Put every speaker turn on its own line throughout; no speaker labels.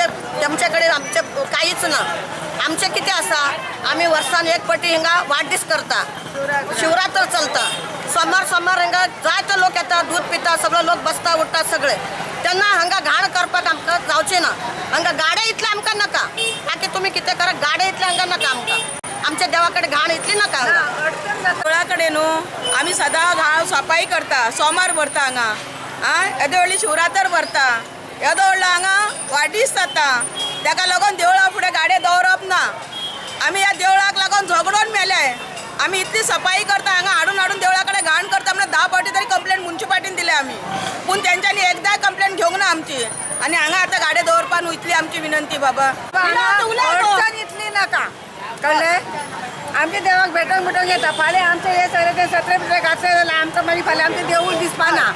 आमच्याकडे आमचे काहीच ना आमचे किती असा आम्ही वर्षान एक पटी हिंगा वाढदिस करता शिवरात्र चलता सोमार हिंगा जाय तर लोक येतात दूध पिता सगळे लोक बसता उठता सगळे त्यांना हांगा घाण करपाक आमकां जावचे ना हांगा गाड्या इतले आमकां नका बाकी तुम्ही कितें करा गाड्या इतले हांगा नका आमकां आमच्या देवाकडे घाण इतली नका
देवळाकडे न्हू आमी सदां घाण सफाई करता सोमार भरता हांगा येदे व्हडली शिवरात्र भरता येदो व्हडलो हांगा वाडदीस जाता ताका लागून देवळा फुडें गाडये दवरप ना आमी ह्या देवळाक लागून झगडून मेले आमी इतली सफाई करता हांगा हाडून देवळा कडेन घाण करता म्हणून 10 फावटी तरी कंप्लेंट म्युन्सिपाल्टीन दिले आमी पूण तेंच्यांनी एकदांय कंप्लेंट घेवंक ना आमची आनी हांगा आतां गाडये दवरपा न्हू इतली आमची विनंती बाबा
अडचण इतली नाका कळ्ळें आमच्या देवाक भेटोंक येता फाल्यां आमचे हे सगळे ते सत्रे बित्रे घातले जाल्यार आमकां मागीर फाल्यां आमचें देवूळ दिसपाना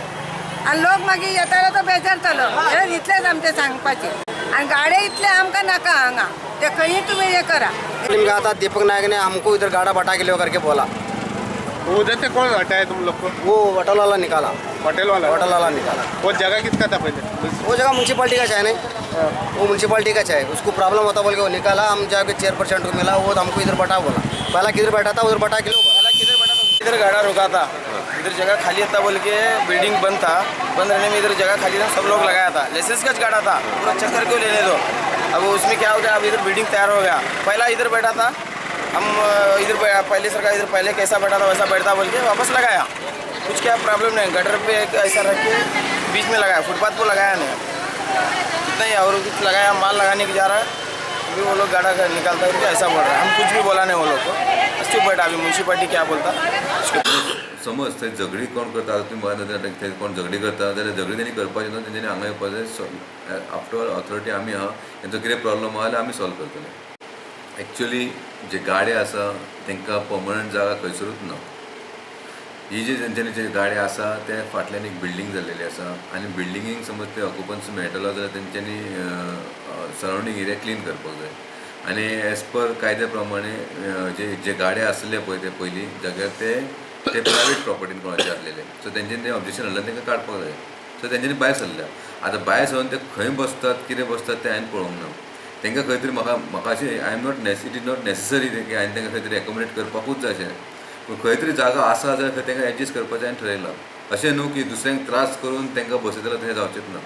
आनी लोक मागीर येतालो तो बेजारतलो हे इतलेंच आमचें सांगपाचें आनी गाडे इतले आमकां नाका हांगा ते खंयी तुमी हे करा
आता दीपक नायक ने हमको इधर गाड़ा बटा के लो करके बोला।
वो उधर से कौन हटाया तुम लोग को?
वो होटल वाला निकाला।
होटल वाला
निकाला।
वो जगह किसका था पहले?
वो जगह म्यूनसिपाल्टी का चाहे नहीं, वो म्यूनसिपाल्टी का चाहे, उसको प्रॉब्लम होता बोल के वो निकाला। हम जाके चेयरपर्सन को मिला, वो हमको इधर बटा बोला। पहला किधर बैठा था उधर बटा के लो।
इधर गाड़ा रुका था, इधर जगह खाली था बोल के बिल्डिंग बंद था, बंद रहने में इधर जगह खाली था, सब लोग लगाया था। लाइसेंस का गाड़ा था, पूरा चक्कर क्यों लेने दो। अब उसमें क्या हो गया, अब इधर बिल्डिंग तैयार हो गया। पहला इधर बैठा था, हम इधर पहले सरकार इधर पहले कैसा बैठा था वैसा बैठता बोल के वापस लगाया। कुछ क्या प्रॉब्लम नहीं, गटर पे एक ऐसा रख के बीच में लगाया, फुटपाथ पर लगाया नहीं इतना ही। और कुछ लगाया, माल लगाने की जा रहा है, अभी वो लोग गाड़ा निकालता है ऐसा बोल रहा है। हम कुछ भी बोला नहीं वो लोग को, चुप बैठा। अभी म्युन्सिपाल्टी क्या बोलता
समज थंय झगडी कोण करता तुम्ही म्हणा थंय कोण झगडी करता जाल्यार झगडी तेणी करपाची न्हू, तेंच्यांनी हांगा येवपाचें। आफ्टर ऑल ऑथॉरिटी आमी आहा, तेंचो कितें प्रॉब्लम आहा जाल्यार आमी सॉल्व करतले। एक्चुअली जे गाडे आसा तांकां पर्मनंट जागा खंयसरूच ना। ही जी तेंच्यांनी जे गाडे आसा ते फाटल्यान एक बिल्डींग जाल्लेली आसा आनी बिल्डिंगेक समज ते ऑक्युपन्सी मेळटलो जाल्यार तेंच्यांनी सरावंडींग एरिया क्लीन करपाक जाय। आनी एज पर कायद्या प्रमाणे जे गाडे आसले पळय ते पयलीं जाग्यार ते प्रायवेट प्रॉपर्टीन कोणाचे आसलेले, सो तेंच्यांनी तें ऑब्जेक्शन हाडलें तांकां काडपाक जाय। सो तेंच्यांनी भायर सरल्या। आतां भायर सरून ते खंय बसतात कितें बसतात तें हांवें पळोवंक ना। तांकां खंय तरी म्हाका अशें I am not it is not necessary की हांवें तांकां खंय तरी एकोमोडेट करपाकूच जाय अशें, पूण खंय तरी जागा आसा जाल्यार खंय तांकां एडजस्ट करपाचें हांवें ठरयलां। अशें न्हू की दुसऱ्यांक त्रास करून तांकां बसयतलो तशें जावचेंच ना।